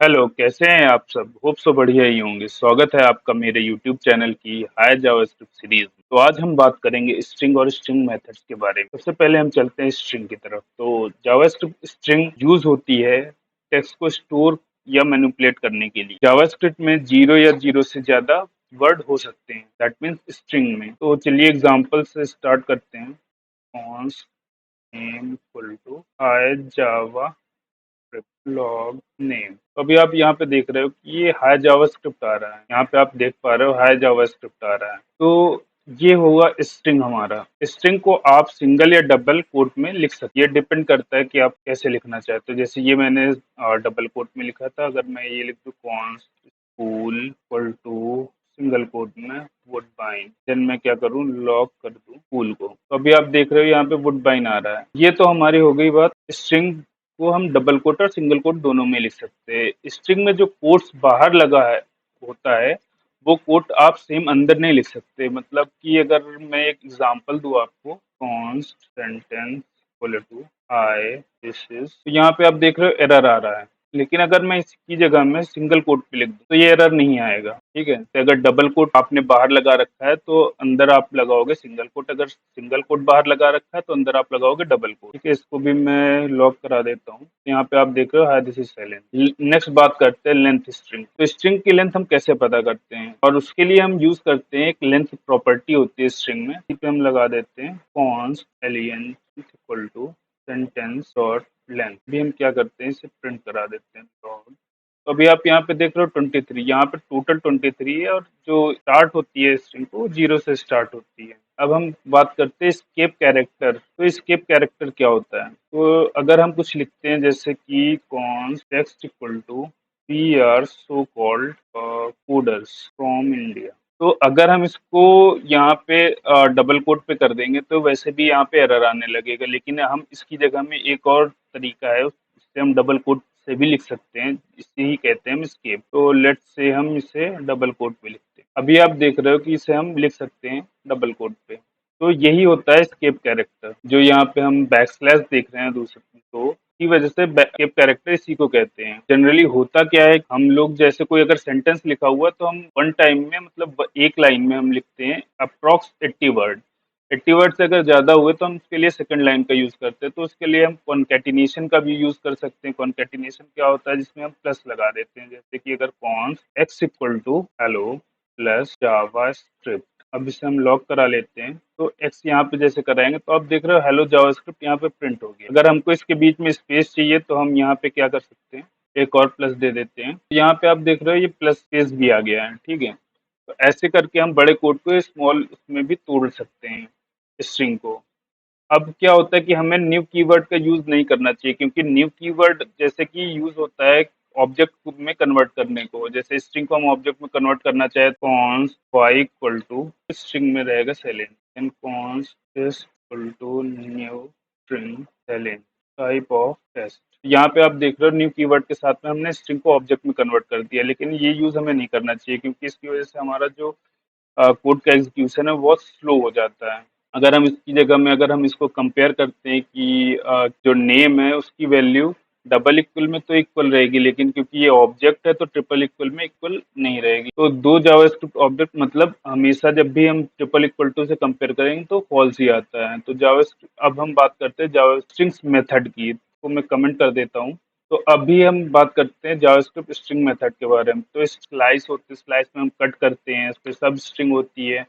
Hello, कैसे हैं आप सब? होप सो बढ़िया ही होंगे। स्वागत है आपका मेरे यूट्यूब चैनल की हाय जावास्क्रिप्ट सीरीज में। तो आज हम बात करेंगे स्ट्रिंग और स्ट्रिंग मेथड्स के बारे में। सबसे पहले हम चलते हैं स्ट्रिंग की तरफ। तो जावास्क्रिप्ट स्ट्रिंग यूज होती है टेक्स्ट को स्टोर या मैनिपुलेट करने के लिए। जावास्क्रिप्ट में 0 या 0 से ज्यादा वर्ड हो सकते हैं, दैट मीन्स स्ट्रिंग में। तो चलिए एग्जांपल से स्टार्ट करते हैं। Const name equal to hi Java log name. तो अभी आप यहाँ पे देख रहे हो कि ये हाई जावास्क्रिप्ट आ रहा है। यहाँ पे आप देख पा रहे हो हाई जावास्क्रिप्ट आ रहा है। तो ये होगा स्ट्रिंग हमारा। स्ट्रिंग को आप सिंगल या डबल कोट में लिख सकते हैं। ये डिपेंड करता है कि आप कैसे लिखना चाहते हो। जैसे ये मैंने डबल कोट में लिखा था। अगर मैं ये लिख दूँ const school equal to single quote में वुडबाइन, देन मैं क्या करूँ, लॉक कर दूँ स्कूल को। तो अभी आप देख रहे हो यहाँ पे वुडबाइन आ रहा है। ये तो हमारी हो गई बात स्ट्रिंग को हम डबल कोट और सिंगल कोट दोनों में लिख सकते हैं। स्ट्रिंग में जो कोट्स बाहर लगा है होता है वो कोट आप सेम अंदर नहीं लिख सकते। मतलब कि अगर मैं एक एग्जांपल दूं आपको, const sentence equal to I this is, तो यहाँ पे आप देख रहे हो एरर आ रहा है। लेकिन अगर मैं इसकी जगह में सिंगल कोट पे लिख दूं तो ये एरर नहीं आएगा। ठीक है, तो अगर डबल कोट आपने बाहर लगा रखा है तो अंदर आप लगाओगे सिंगल कोट, अगर सिंगल कोट बाहर लगा रखा है तो अंदर आप लगाओगे डबल कोट। ठीक है, इसको भी मैं लॉक करा देता हूँ। यहाँ पे आप देख रहे हो high this is silent. Next बात करते हैं लेंथ स्ट्रिंग। तो स्ट्रिंग की लेंथ हम कैसे पता करते हैं, और उसके लिए हम यूज करते हैं एक लेंथ प्रॉपर्टी होती है स्ट्रिंग में। इस पे हम लगा देते हैं const length equal to sentence dot length. भी हम क्या करते हैं, इसे प्रिंट करा देते हैं डॉट। तो अभी आप यहाँ पे देख रहे हो 23, यहाँ पे टोटल 23 है, और जो स्टार्ट होती है स्ट्रिंग को 0 से स्टार्ट होती है। अब हम बात करते हैं स्केप कैरेक्टर। तो स्केप कैरेक्टर क्या होता है? तो अगर हम कुछ लिखते हैं जैसे कि const text equal to we are so called coders from India. तो अगर हम इसको यहाँ पे डबल कोट पे कर देंगे तो वैसे भी यहाँ पे एरर आने लगेगा। लेकिन हम इसकी जगह में एक और तरीका है, इससे हम डबल कोट से भी लिख सकते हैं। इसे ही कहते हैं हम स्केप। तो लेट्स से हम इसे डबल कोट पे लिखते हैं। अभी आप देख रहे हो कि इसे हम लिख सकते हैं डबल कोट पे। तो यही होता है स्केप कैरेक्टर, जो यहाँ पे हम बैक स्लैश देख रहे हैं दूसरे तो की वजह से स्केप कैरेक्टर इसी को कहते हैं। जनरली होता क्या है, हम लोग जैसे कोई अगर सेंटेंस लिखा हुआ तो हम वन टाइम में, मतलब एक लाइन में हम लिखते हैं अप्रॉक्स 80 वर्ड। 80 वर्ड से अगर ज्यादा हुए तो हम उसके लिए सेकंड लाइन का यूज करते हैं। तो उसके लिए हम कॉन्केटिनेशन का भी यूज कर सकते हैं। कॉन्केटिनेशन क्या होता है, जिसमें हम प्लस लगा देते हैं। जैसे कि अगर const X equal to hello plus JavaScript, अब इसे हम लॉक करा लेते हैं। तो एक्स यहाँ पे जैसे कराएंगे तो आप देख रहे हो हेलो जावास्क्रिप्ट यहाँ पे प्रिंट हो गया। अगर हमको इसके बीच में स्पेस चाहिए तो हम यहाँ पे क्या कर सकते हैं, एक और प्लस दे देते हैं। यहाँ पे आप देख रहे हो ये प्लस स्पेस भी आ गया है। ठीक है, तो ऐसे करके हम बड़े कोड को स्मॉल उसमें भी तोड़ सकते हैं स्ट्रिंग को। अब क्या होता है कि हमें न्यू कीवर्ड का यूज नहीं करना चाहिए, क्योंकि न्यू कीवर्ड जैसे कि यूज होता है ऑब्जेक्ट में कन्वर्ट करने को। जैसे स्ट्रिंग को हम ऑब्जेक्ट में कन्वर्ट करना चाहे तो const Y equal to string में रहेगा सेलेन, and const equal to new string सेलेन टाइप ऑफ टेस्ट। यहाँ पे आप देख रहे हो न्यू कीवर्ड के साथ में हमने स्ट्रिंग को ऑब्जेक्ट में कन्वर्ट कर दिया। लेकिन ये यूज हमें नहीं करना चाहिए, क्योंकि इसकी वजह से हमारा जो कोड का एग्जीक्यूशन है वो स्लो हो जाता है। अगर हम इसकी जगह में अगर हम इसको कंपेयर करते हैं कि जो नेम है उसकी वैल्यू डबल इक्वल में तो इक्वल रहेगी, लेकिन क्योंकि ये ऑब्जेक्ट है तो ट्रिपल इक्वल में इक्वल नहीं रहेगी। तो दो जावास्क्रिप्ट ऑब्जेक्ट मतलब हमेशा जब भी हम ट्रिपल इक्वल टू से कंपेयर करेंगे तो फॉल्स ही आता है। तो जावास्क्रिप्ट, अब हम बात करते हैं जावास्ट्रिंग्स मेथड की। तो मैं कमेंट कर देता हूँ। तो अभी हम बात करते हैं जावास्क्रिप्ट स्ट्रिंग मेथड के बारे में। तो स्लाइस होती है, स्लाइस में हम कट करते हैं, फिर सब स्ट्रिंग होती है।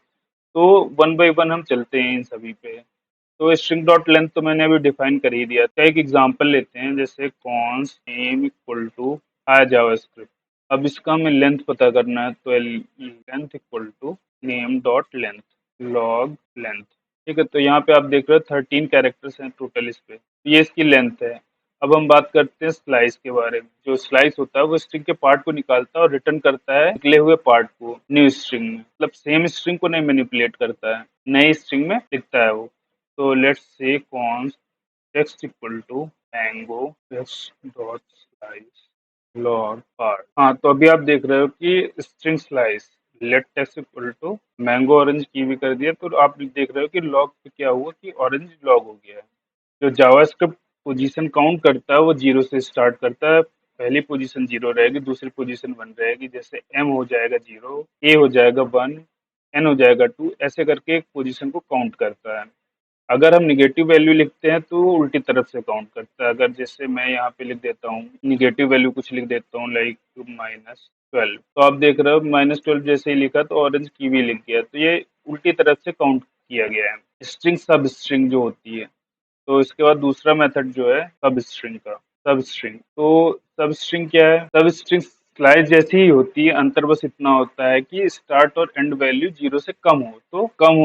तो वन बाय वन हम चलते हैं इन सभी पे। तो स्ट्रिंग डॉट लेंथ तो मैंने अभी डिफाइन कर ही दिया था। एक एग्जांपल लेते हैं, जैसे const name equal to hi JavaScript. अब इसका हमें लेंथ पता करना है, तो length equal to name dot length log length. ठीक है, तो यहाँ पे आप देख रहे हो 13 कैरेक्टर्स हैं टोटल इस पे। ये इसकी लेंथ है। अब हम बात करते हैं स्लाइस के बारे में। जो स्लाइस होता है वो स्ट्रिंग के पार्ट को निकालता है और रिटर्न करता है निकले हुए पार्ट को न्यू स्ट्रिंग में। मतलब सेम स्ट्रिंग को नहीं मैनिपुलेट करता है, नई स्ट्रिंग में लिखता है वो। तो let's say const text equal to mango text dot slice log part. हाँ, तो अभी आप देख रहे हो कि string slice let text equal to mango orange की भी कर दिया। तो आप देख रहे हो कि लॉग पे क्या हुआ कि ऑरेंज लॉग हो गया है। जो जावास्क्रिप्ट पोजीशन काउंट करता है वो 0 से स्टार्ट करता है, पहली पोजीशन 0 रहेगी, दूसरी पोजीशन 1 रहेगी। जैसे m हो जाएगा 0, a हो जाएगा 1, n हो जाएगा 2, ऐसे करके एक पोजीशन को काउंट करता है। अगर हम नेगेटिव वैल्यू लिखते हैं तो उल्टी तरफ से काउंट करता है। अगर जैसे मैं यहाँ पे लिख देता हूँ नेगेटिव वैल्यू, कुछ लिख देता हूँ लाइक -12, तो आप देख रहे हो -12 जैसे ही लिखा तो ऑरेंज कीवी लिख गया, तो ये उल्टी तरफ से काउंट किया गया है। स्ट्रिंग सब स्ट्रिंग जो होती है, तो इसके बाद दूसरा मेथड जो है सब स्ट्रिंग का। सब स्ट्रिंग, तो सब स्ट्रिंग क्या है? सब स्ट्रिंग स्लाइस जैसी ही होती है, अंतर बस इतना होता है कि स्टार्ट और एंड वैल्यू 0 से कम हो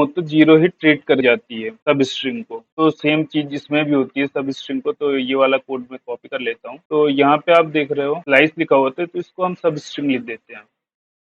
तो 0 ही ट्रीट कर जाती है सब स्ट्रिंग को। तो सेम चीज इसमें भी होती है सब स्ट्रिंग को। तो ये वाला कोड मैं कॉपी कर लेता हूँ। तो यहाँ पे आप देख रहे हो स्लाइस लिखा होता है, तो इसको हम सब स्ट्रिंग लिख देते हैं।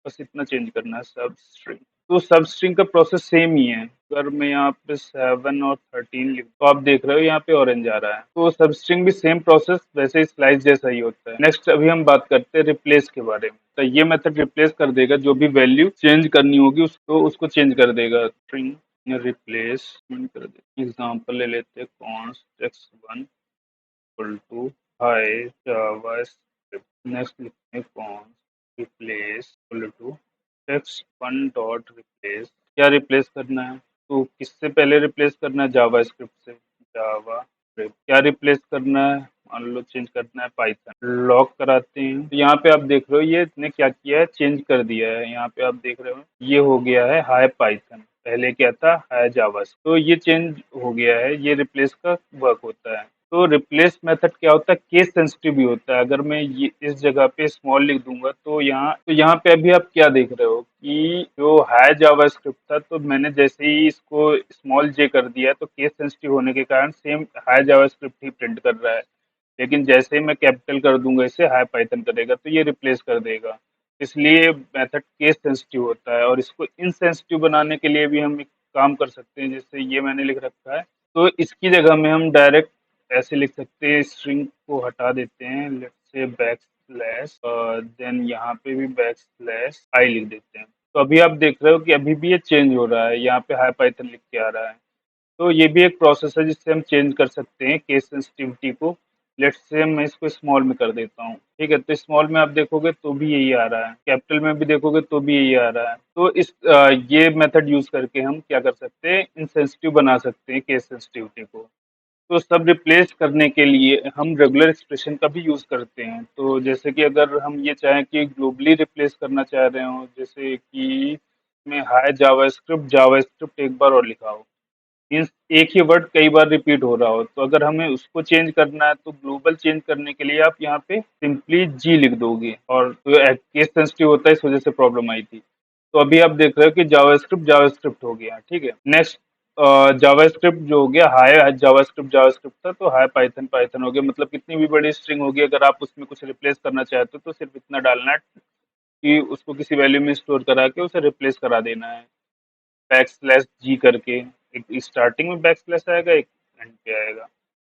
बस इतना चेंज करना है, सब स्ट्रिंग। तो सब स्ट्रिंग का प्रोसेस सेम ही है। अगर मैं यहाँ पे 7 और 13 लिख, तो आप देख रहे हो यहाँ पे ऑरेंज आ रहा है। तो सब स्ट्रिंग भी सेम प्रोसेस वैसे ही स्लाइस जैसा ही होता है। नेक्स्ट अभी हम बात करते हैं रिप्लेस के बारे में। तो ये मेथड रिप्लेस कर देगा, जो भी वैल्यू चेंज करनी होगी उसको चेंज कर देगा। स्ट्रिंग रिप्लेस कर देगा। एग्जाम्पल ले लेते हैं, const x1 equal to hi JavaScript. Next लिखते हैं कॉन्स्ट रिप्लेस इक्वल टू टेक्स्ट1 डॉट रिप्लेस। क्या रिप्लेस करना है? तो किससे पहले रिप्लेस करना है? जावा स्क्रिप्ट से। जावा स्क्रिप्ट। क्या रिप्लेस करना है? मान लो चेंज करना है पाइथन। लॉग कराते हैं, तो यहाँ पे आप देख रहे हो ये इसने क्या किया है, चेंज कर दिया है। यहाँ पे आप देख रहे हो ये हो गया है हाई पाइथन, पहले क्या था हाई जावा। तो ये चेंज हो गया है, ये रिप्लेस का वर्क होता है। तो रिप्लेस मेथड क्या होता है, केस सेंसिटिव भी होता है। अगर मैं ये इस जगह पे स्मॉल लिख दूंगा तो यहाँ पे अभी आप क्या देख रहे हो कि जो है जावा स्क्रिप्ट था, तो मैंने जैसे ही इसको स्मॉल जे कर दिया तो केस सेंसिटिव होने के कारण सेम हाई जावा स्क्रिप्ट ही प्रिंट कर रहा है। लेकिन जैसे ही मैं कैपिटल कर दूंगा इसे हाई पाइथन करेगा, तो ये रिप्लेस कर देगा। इसलिए मेथड केस सेंसिटिव होता है। और इसको इनसेंसिटिव बनाने के लिए भी हम एक काम कर सकते हैं। जैसे ये मैंने लिख रखा है, तो इसकी जगह में हम डायरेक्ट ऐसे लिख सकते हैं, स्ट्रिंग को हटा देते हैं, let's say back slash, then यहाँ पे भी बैक स्लैश आई लिख देते हैं। तो अभी आप देख रहे हो कि अभी भी ये चेंज हो रहा है, यहाँ पे हाई पाइथन लिख के आ रहा है। तो ये भी एक प्रोसेस है जिससे हम चेंज कर सकते हैं केस सेंसिटिविटी को। लेट्स से मैं इसको स्मॉल में कर देता हूँ, ठीक है। तो स्मॉल में आप देखोगे तो भी यही आ रहा है, कैपिटल में भी देखोगे तो भी यही आ रहा है। तो ये मेथड यूज करके हम क्या कर सकते हैं, इनसेंसिटिव बना सकते हैं केस सेंसिटिविटी को। तो सब रिप्लेस करने के लिए हम रेगुलर एक्सप्रेशन का भी यूज करते हैं। तो जैसे कि अगर हम ये चाहें कि ग्लोबली रिप्लेस करना चाह रहे हो, जैसे कि मैं हाई जावास्क्रिप्ट एक बार और लिखा हो, मीन्स एक ही वर्ड कई बार रिपीट हो रहा हो, तो अगर हमें उसको चेंज करना है तो ग्लोबल चेंज करने के लिए आप यहाँ पे सिंपली जी लिख दोगे। और तो केस सेंसिटिव होता है, इस वजह से प्रॉब्लम आई थी। तो अभी आप देख रहे हो कि जावास्क्रिप्ट हो गया, ठीक है। नेक्स्ट जावास्क्रिप्ट जो हो गया, हाई जावास्क्रिप्ट था, तो हाई पाइथन पाइथन हो गया। मतलब कितनी भी बड़ी स्ट्रिंग होगी, अगर आप उसमें कुछ रिप्लेस करना चाहते हो तो सिर्फ इतना डालना है कि उसको किसी वैल्यू में स्टोर करा के उसे रिप्लेस करा देना है, बैक स्लैश जी करके। एक स्टार्टिंग में बैक स्लैश आएगा, एक एंड पे आएगा।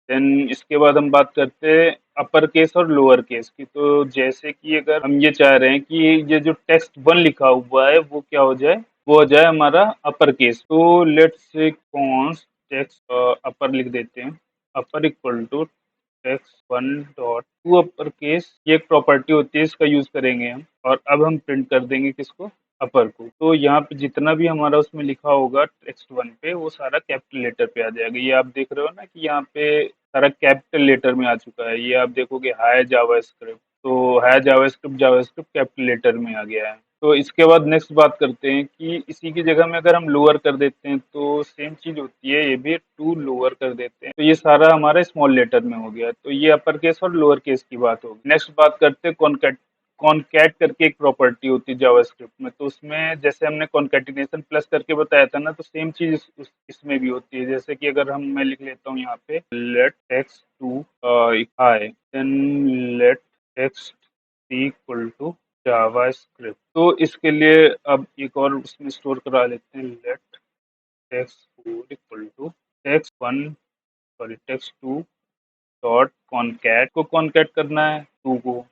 देन इसके बाद हम बात करते हैं अपर केस और लोअर केस की। तो जैसे कि अगर हम ये चाह रहे हैं कि ये जो टेक्स्ट 1 लिखा हुआ है वो क्या हो जाए, वो हो जाए हमारा अपर केस। तो let's say const text upper लिख देते हैं, upper equal to text 1 dot to upper case. ये एक प्रॉपर्टी होती है, इसका यूज करेंगे हम। और अब हम प्रिंट कर देंगे किसको, अपर को। तो यहाँ पे जितना भी हमारा उसमें लिखा होगा टेक्स्ट 1 पे, वो सारा कैपिटल लेटर पे आ जाएगा। ये आप देख रहे हो ना कि यहाँ पे सारा कैपिटल लेटर में आ चुका है। ये आप देखोगे हाई जावास्क्रिप्ट, तो हाई जावास्क्रिप्ट कैपिटल लेटर में आ गया है। तो इसके बाद नेक्स्ट बात करते हैं कि इसी की जगह में अगर हम लोअर कर देते हैं तो सेम चीज होती है, ये भी टू लोअर कर देते हैं, तो ये सारा हमारा स्मॉल लेटर में हो गया। तो ये अपर केस और लोअर केस की बात होगी। नेक्स्ट बात करते हैं कॉनकैट करके एक प्रॉपर्टी होती है जावास्क्रिप्ट में। तो उसमें जैसे हमने कॉन्कैटिनेशन प्लस करके बताया था ना, तो सेम चीज इसमें भी होती है। जैसे कि अगर मैं लिख लेता हूँ यहाँ पे let text to hi, then let text equal to JavaScript. तो इसके लिए अब एक और उसमें स्टोर करा लेते हैं, let text 4 equal to text 2 dot concat. को कॉनकैट करना है 2 को,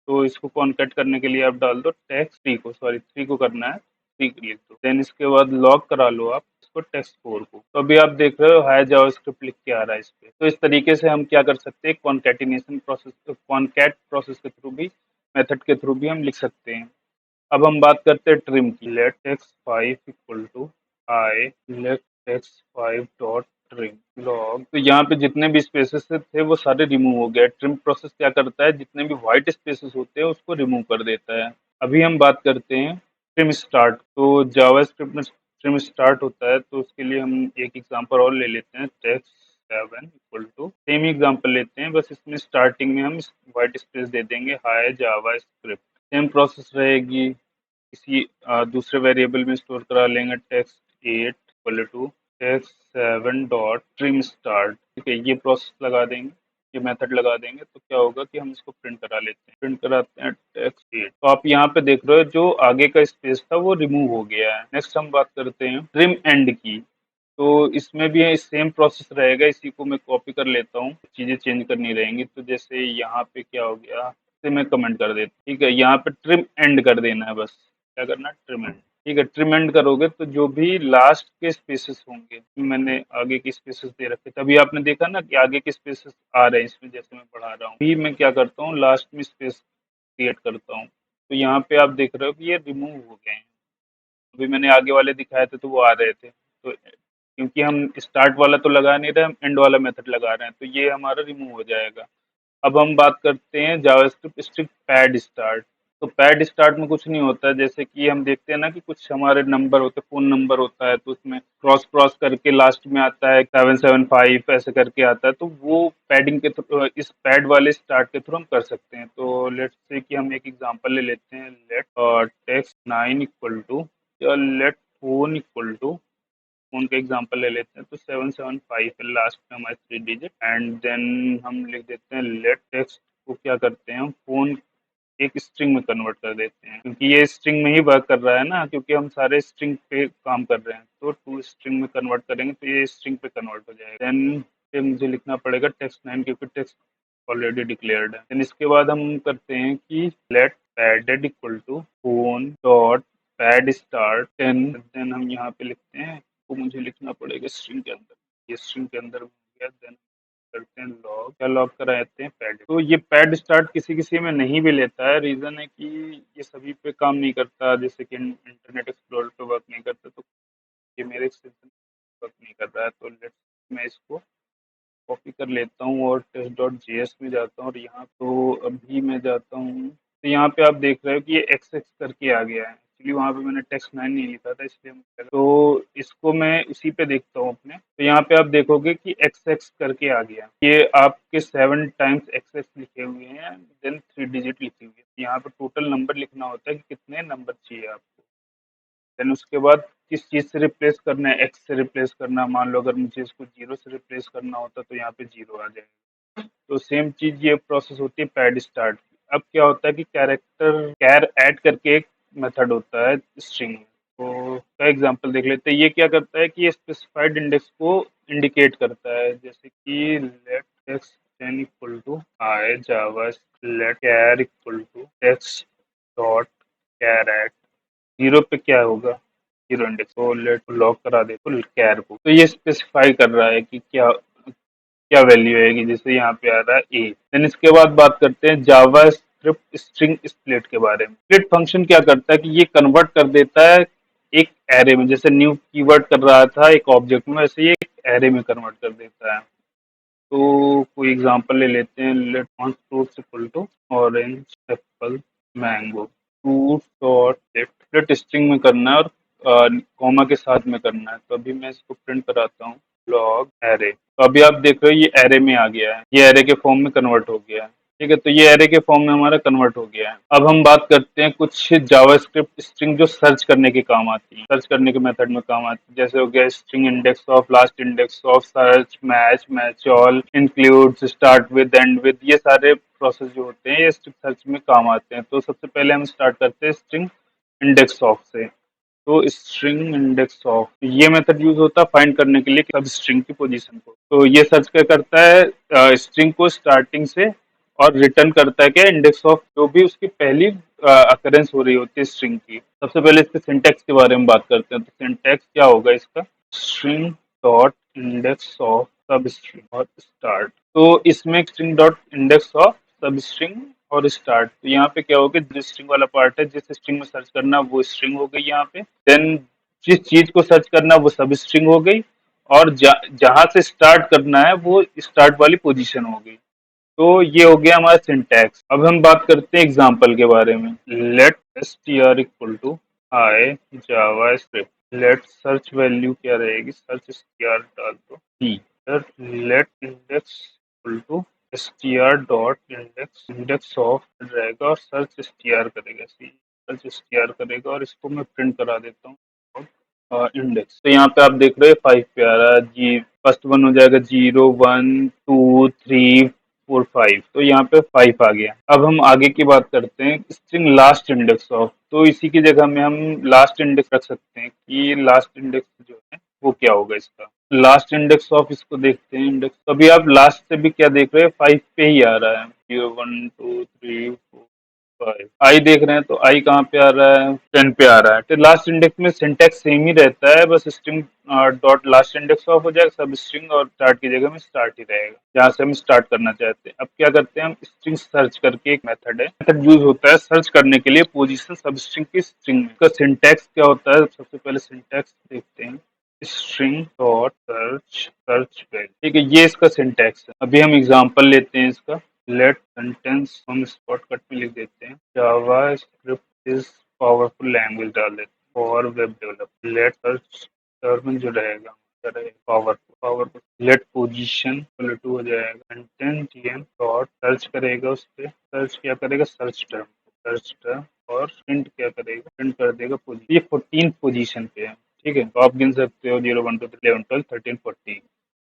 तो इसको कॉनकैट करने के लिए आप डाल दो टेक्स्ट 3 को, सॉरी 3 को करना है। लिख दो, देन इसके बाद लॉग करा लो आप इसको टेक्स्ट 4 को। तो अभी आप देख रहे हो हाय जावास्क्रिप्ट लिख के आ रहा है इस पे। तो इस तरीके से हम क्या कर सकते हैं, कॉन्कैटिनेशन प्रोसेस, कॉनकैट प्रोसेस के थ्रू भी, मेथड के थ्रू भी हम लिख सकते हैं। अब हम बात करते हैं ट्रिम की। Let text 5 equal to I let text 5 dot trim log. तो यहाँ पे जितने भी स्पेसेस थे वो सारे रिमूव हो गए। ट्रिम प्रोसेस क्या करता है, जितने भी व्हाइट स्पेसेस होते हैं उसको रिमूव कर देता है। अभी हम बात करते हैं ट्रिम स्टार्ट। तो जावास्क्रिप्ट में ट्रिम स्टार्ट होता है, तो उसके लिए हम एक एग्जांपल और ले लेते हैं। Text 7 equal to same example लेते हैं, बस इसमें स्टार्टिंग में हम व्हाइट स्पेस दे देंगे हाय जावास्क्रिप्ट। सेम प्रोसेस रहेगी, किसी दूसरे वेरिएबल में स्टोर करा लेंगे। Text 8 equal to text 7 dot trim start. ठीक है, ये प्रोसेस लगा देंगे, ये मेथड लगा देंगे, तो क्या होगा कि हम इसको प्रिंट करा लेते हैं। प्रिंट कराते हैं टेक्स्ट 8। तो आप यहाँ पे देख रहे हो जो आगे का स्पेस था वो रिमूव हो गया है। नेक्स्ट हम बात करते हैं ट्रिम एंड की। तो इसमें भी सेम प्रोसेस रहेगा, इसी को मैं कॉपी कर लेता हूँ, चीजें चेंज करनी रहेंगी। तो जैसे यहाँ पे क्या हो गया, इसे मैं कमेंट कर देता हूँ। ठीक है, यहाँ पे ट्रिम एंड कर देना है, बस क्या करना है, ट्रिम एंड। ठीक है, ट्रिम एंड करोगे तो जो भी लास्ट के स्पेसेस होंगे, मैंने आगे के स्पेसेस दे रखे थे, अभी आपने देखा ना कि आगे के स्पेसेस आ रहे हैं इसमें, जैसे मैं पढ़ा रहा हूँ, अभी मैं क्या करता हूँ लास्ट में स्पेस क्रिएट करता हूँ। तो यहाँ पे आप देख रहे हो कि ये रिमूव हो गए हैं। अभी मैंने आगे वाले दिखाए थे तो वो आ रहे थे, तो क्योंकि हम स्टार्ट वाला तो लगा नहीं रहे, हम एंड वाला मेथड लगा रहे हैं, तो ये हमारा रिमूव हो जाएगा। अब हम बात करते हैं जावास्क्रिप्ट स्ट्रिंग पैड स्टार्ट। तो पैड स्टार्ट में कुछ नहीं होता है, जैसे कि हम देखते हैं ना कि कुछ हमारे नंबर होते हैं, फोन नंबर होता है, तो उसमें क्रॉस क्रॉस करके लास्ट में आता है 775 ऐसे करके आता है, तो वो पैडिंग के थ्रू, इस पैड वाले स्टार्ट के थ्रू हम कर सकते हैं। तो लेट्स से कि हम एक एग्जांपल ले लेते हैं। लेट टेक्स्ट 9 इक्वल टू, या let phone equal to, phone का एग्जांपल ले लेते हैं, तो 775 है लास्ट में हमारे 3 डिजिट, एंड देन हम लिख देते हैं लेट टेक्स्ट को क्या करते हैं हम फोन एक स्ट्रिंग में कन्वर्ट कर देते हैं, क्योंकि ये स्ट्रिंग में ही वर्क कर रहा है ना, क्योंकि हम सारे स्ट्रिंग पे काम कर रहे हैं, तो टू स्ट्रिंग में कन्वर्ट करेंगे तो ये स्ट्रिंग पे कन्वर्ट हो जाएगा। देन पे मुझे लिखना पड़ेगा टेक्स्ट 9, क्योंकि टेक्स्ट ऑलरेडी डिक्लेयर्ड है। देन इसके बाद हम करते हैं कि let padded equal to phone dot pad start 10। Then हम यहाँ पे लिखते हैं, तो मुझे लिखना पड़ेगा स्ट्रिंग के अंदर, ये स्ट्रिंग के अंदर हो गया। देन करते हैं लॉग, क्या लॉग कराते हैं पैड। तो ये पैड स्टार्ट किसी किसी में नहीं भी लेता है, रीजन है कि ये सभी पे काम नहीं करता, जैसे कि इंटरनेट एक्सप्लोरर पे वर्क नहीं करता, तो ये मेरे एक्सटेंशन वर्क नहीं कर रहा है। तो लेट्स, मैं इसको कॉपी कर लेता हूँ और test.js में जाता हूँ, और यहाँ तो अभी मैं जाता हूँ, तो यहाँ पे आप देख रहे हो कि ये एक्स एक्स करके आ गया है। एक्चुअली वहाँ पे मैंने टेक्स्ट 9 नहीं लिखा था, इसलिए तो इसको मैं इसी पे देखता हूँ अपने। तो यहाँ पे आप देखोगे कि एक्स एक्स करके आ गया, ये आपके 7 टाइम्स एक्स एक्स लिखे हुए हैं, देन 3 डिजिट लिखी हुई है। यहाँ पे टोटल नंबर लिखना होता है कि कितने नंबर चाहिए आपको। देन उसके बाद किस चीज़ से रिप्लेस करना है, एक्स से रिप्लेस करना है। मान लो अगर मुझे इसको जीरो से रिप्लेस करना होता तो यहाँ पे जीरो आ जाएगा। तो सेम चीज़ ये प्रोसेस होती है पैड स्टार्ट की। अब क्या होता है कि कैरेक्टर कैर ऐड करके एक मेथड होता है स्ट्रिंग में। तो का एग्जांपल देख लेते हैं। ये क्या करता है कि ये स्पेसिफाइड इंडेक्स को इंडिकेट करता है, जैसे कि let text 10 equal to I Java let char equal to text dot char. Zero पे क्या होगा, जीरो इंडेक्स को लेट लॉक करा दे तो कैर को। तो ये स्पेसिफाई कर रहा है कि क्या क्या वैल्यू आएगी, जैसे यहाँ पे आ रहा है ए। देन इसके बाद बात करते हैं जावा स्क्रिप्ट स्ट्रिंग स्प्लिट के बारे में। स्प्लिट फंक्शन क्या करता है कि ये कन्वर्ट कर देता है एक एरे में, जैसे न्यू कीवर्ड कर रहा था एक ऑब्जेक्ट में, वैसे ये एक एरे में कन्वर्ट कर देता है। तो कोई एग्जांपल ले लेते हैं। Let fruits equal to orange apple mango. Fruit dot let string में करना है और कॉमा के साथ में करना है। तो अभी मैं इसको प्रिंट कराता हूँ, लॉग एरे। तो अभी आप देख रहे हो ये एरे में आ गया है, ये एरे के फॉर्म में कन्वर्ट हो गया है। ठीक है, तो ये एरे के फॉर्म में हमारा कन्वर्ट हो गया है। अब हम बात करते हैं कुछ जावास्क्रिप्ट स्ट्रिंग जो सर्च करने के काम आती है, सर्च करने के मेथड में काम आती है। जैसे हो गया string index of, last index of, search, match, match all, include, start with, and with, ये सारे प्रोसेस जो होते हैं ये स्ट्रिंग सर्च में काम आते हैं। तो सबसे पहले हम स्टार्ट करते हैं स्ट्रिंग इंडेक्स ऑफ से। तो स्ट्रिंग इंडेक्स ऑफ ये मेथड यूज होता है फाइंड करने के लिए सब स्ट्रिंग की पोजीशन को। तो ये सर्च क्या करता है, स्ट्रिंग को स्टार्टिंग से और रिटर्न करता है क्या, इंडेक्स ऑफ जो भी उसकी पहली अकरेंस हो रही होती है स्ट्रिंग की। सबसे पहले इसके सिंटैक्स के बारे में बात करते हैं। तो सिंटैक्स क्या होगा इसका, स्ट्रिंग डॉट इंडेक्स ऑफ सब स्ट्रिंग और स्टार्ट। तो इसमें स्ट्रिंग डॉट इंडेक्स ऑफ सब स्ट्रिंग और स्टार्ट, तो यहाँ पे क्या होगा, जिस स्ट्रिंग वाला पार्ट है, जिस स्ट्रिंग में सर्च करना वो स्ट्रिंग हो गई यहाँ पे, देन जिस चीज को सर्च करना वो सब स्ट्रिंग हो गई, और जहां से स्टार्ट करना है वो स्टार्ट वाली पोजीशन हो गई। तो ये हो गया हमारा सिंटैक्स। अब हम बात करते हैं एग्जाम्पल के बारे में। Let str equal to I JavaScript. Let search value क्या रहेगी, सर्च str डाल दो डी। Let index equal to str dot index, index of रहेगा और सर्च str करेगा, सी सर्च str करेगा, और इसको मैं प्रिंट करा देता हूँ इंडेक्स। तो यहाँ पे आप देख रहे हो 5 पे आ रहा है जी। फर्स्ट वन हो जाएगा 0 1 2 3 4 5, तो यहाँ पे 5 आ गया। अब हम आगे की बात करते हैं, स्ट्रिंग लास्ट इंडेक्स ऑफ। तो इसी की जगह में हम लास्ट इंडेक्स रख सकते हैं कि लास्ट इंडेक्स जो है वो क्या होगा इसका। लास्ट इंडेक्स ऑफ इसको देखते हैं इंडेक्स। तो अभी आप लास्ट से भी क्या देख रहे हैं, 5 पे ही आ रहा है। 0 1 2 3 4 5 आई देख रहे हैं, तो आई कहाँ पे आ रहा है, 10 पे आ रहा है। तो लास्ट इंडेक्स में सिंटैक्स सेम ही रहता है, बस string dot last index of हो जाएगा सब स्ट्रिंग, और स्टार्ट की जगह में स्टार्ट ही रहेगा जहाँ से हम स्टार्ट करना चाहते हैं। अब क्या करते हैं, हम स्ट्रिंग सर्च करके एक मेथड है, मेथड यूज होता है सर्च करने के लिए पोजीशन सब स्ट्रिंग की स्ट्रिंग में। इसका सिंटैक्स क्या होता है, सबसे पहले सिंटैक्स देखते हैं। String dot search search value, ठीक है, ये इसका सिंटैक्स है। अभी हम एग्जांपल लेते हैं इसका। लेट सेंटेंस हम शॉर्टकट में लिख देते हैं, JavaScript is powerful language डाल देते हैं for web develop. Let search term जो रहेगा powerful, powerful let position two हो जाएगा कंटेंट टीएम डॉट सर्च करेगा, उस पर सर्च क्या करेगा, सर्च टर्म, और प्रिंट क्या करेगा, प्रिंट कर देगा पोजीशन। ये 14 पोजीशन पे है, ठीक है। तो आप गिन सकते हो 0 1 2 3 11 12 13 14,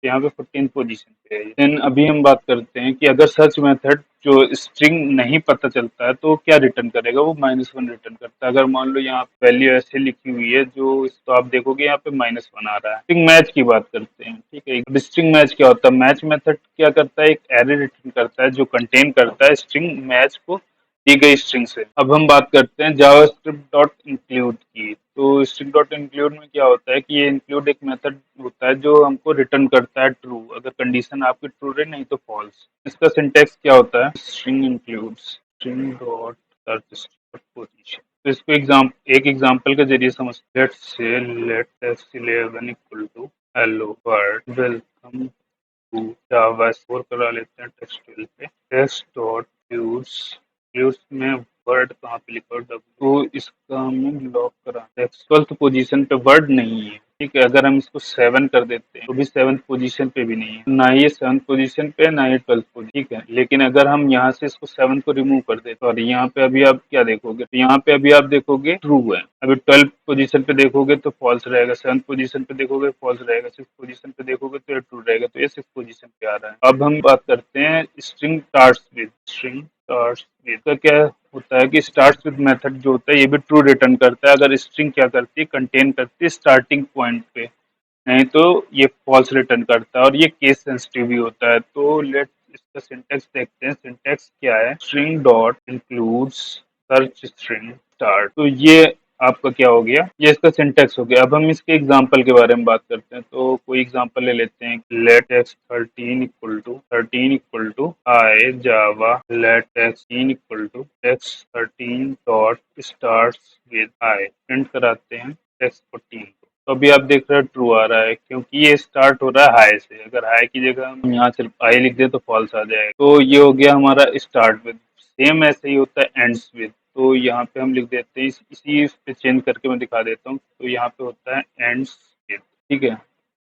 यहाँ पे 14 पोजीशन पे है। देन अभी हम बात करते हैं कि अगर सर्च मेथड जो स्ट्रिंग नहीं पता चलता है तो क्या रिटर्न करेगा, वो -1 रिटर्न करता है। अगर मान लो यहाँ वैल्यू ऐसे लिखी हुई है, जो तो आप देखोगे यहाँ पे -1 आ रहा है। स्ट्रिंग मैच की बात करते हैं, ठीक है। स्ट्रिंग मैच क्या होता है, मैच मेथड क्या करता है, एक एरे रिटर्न करता है जो कंटेन करता है स्ट्रिंग मैच को दी गई स्ट्रिंग से। अब हम बात करते हैं जावास्क्रिप्ट डॉट इंक्लूड की। तो स्ट्रिंग डॉट इंक्लूड में क्या होता है कि ये इंक्लूड एक मेथड होता है जो हमको रिटर्न करता है ट्रू, अगर कंडीशन आपकी ट्रू रहे, नहीं तो फॉल्स। इसका सिंटैक्स क्या होता है, string includes string dot search position. तो इसको एक एग्जांपल के जरिए समझ। Let's say let x11 equal to hello world welcome to Java. Store करा लेते हैं टेक्स्ट फील्ड पे, टेक्स्ट डॉट व्यूज। व्यूज में वर्ड कहाँ पे लिखा है, तो इसका हमें लॉक करा। 12th पोजीशन पे वर्ड नहीं है, ठीक है। अगर हम इसको 7 कर देते हैं तो भी 7th पोजीशन पे भी नहीं है, ना ये 7th पोजीशन पे, ना ये 12th पोजीशन, ठीक है। लेकिन अगर हम यहाँ से इसको 7 को रिमूव कर देते, और यहाँ पे अभी आप क्या देखोगे, तो यहाँ पे अभी आप देखोगे ट्रू है। अभी 12th पोजीशन पे देखोगे तो फॉल्स रहेगा, 7th पोजीशन पे देखोगे फॉल्स रहेगा, 6th पोजीशन पे देखोगे तो ये ट्रू रहेगा। तो ये 6th पोजीशन पे आ रहा है। अब हम बात करते हैं string starts with. String starts with का क्या होता है कि स्टार्ट्स विद मेथड जो होता है ये भी ट्रू रिटर्न करता है अगर स्ट्रिंग क्या करती है, कंटेन करती है स्टार्टिंग पॉइंट पे, नहीं तो ये फॉल्स रिटर्न करता है, और ये केस सेंसिटिव भी होता है। तो लेट इसका सिंटैक्स देखते हैं। सिंटैक्स क्या है, string dot includes search string start. तो ये आपका क्या हो गया, ये इसका सिंटैक्स हो गया। अब हम इसके एग्जांपल के बारे में बात करते हैं। तो कोई एग्जांपल ले लेते हैं। Let X 13 equal to I Java. Let X 13 equal to X 13 dot start with I. Print कराते हैं एक्स 14। तो अभी आप देख रहे हो ट्रू आ रहा है, क्योंकि ये स्टार्ट हो रहा है हाई से। अगर हाई की जगह हम यहाँ सिर्फ आई लिख दें तो फॉल्स आ जाएगा। तो ये हो गया हमारा स्टार्ट विद। सेम ऐसे ही होता है एंड्स विद। तो यहाँ पे हम लिख देते हैं, इसी पे चेंज करके मैं दिखा देता हूँ। तो यहाँ पे होता है एंड्स विद, ठीक है।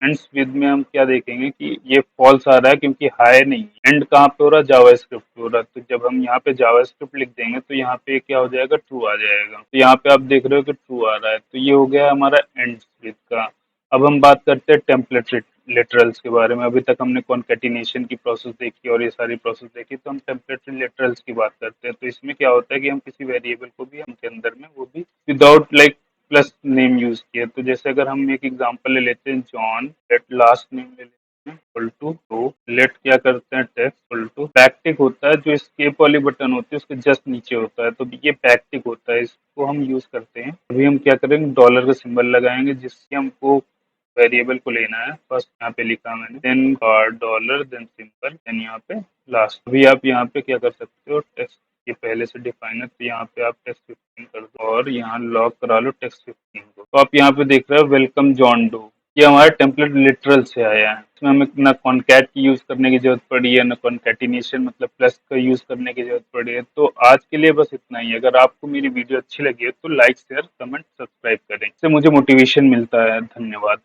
एंड्स विद में हम क्या देखेंगे कि ये फॉल्स आ रहा है क्योंकि हाई नहीं है। एंड कहाँ पे हो रहा है, जावास्क्रिप्ट पे हो रहा है। तो जब हम यहाँ पे जावास्क्रिप्ट लिख देंगे तो यहाँ पे क्या हो जाएगा, ट्रू आ जाएगा। तो यहाँ पे आप देख रहे हो कि ट्रू आ रहा है। तो ये हो गया हमारा एंड्स विद का। अब हम बात करते हैं टेम्पलेट लिटरल्स के बारे में। अभी तक हमने कॉन्केटिनेशन की प्रोसेस देखी और ये सारी प्रोसेस देखी, तो हम टेम्पलेट लिटरल्स की बात करते हैं। तो इसमें क्या होता है कि हम किसी वेरिएबल को भी हम के अंदर में वो भी without like plus name use किया। तो जैसे अगर हम एक एग्जांपल ले लेते हैं, जॉन लेट लास्ट नेम ले लेते हैं, इक्वल टू, तो लेट क्या करते हैं, टेक्स्ट इक्वल टू बैकटिक होता है, जो एस्केप वाली बटन होती है उसके जस्ट नीचे होता है, तो ये बैकटिक होता है, इसको हम यूज करते हैं। अभी हम क्या करेंगे, डॉलर का सिंबल लगाएंगे जिससे हमको वेरिएबल को लेना है। फर्स्ट यहाँ पे लिखा मैंने, then dollar, then symbol, then यहाँ पे लास्ट। अभी आप यहाँ पे क्या कर सकते हो, टेक्स्ट ये पहले से डिफाइन है, तो यहाँ पे आप टेक्स्ट 15 कर दो और यहाँ लॉक करा लो टेक्स्ट 15 को। तो आप यहाँ पे देख रहे हो वेलकम जॉन डो, ये हमारा टेम्पलेट लिटरल से आया है। इसमें हमें ना कॉन्कैट की यूज करने की जरूरत पड़ी है, ना कॉन्कैटिनेशन मतलब प्लस का यूज करने की जरूरत पड़ी है। तो आज के लिए बस इतना ही। अगर आपको मेरी वीडियो अच्छी लगी है तो लाइक शेयर कमेंट सब्सक्राइब करें, इससे मुझे मोटिवेशन मिलता है। धन्यवाद।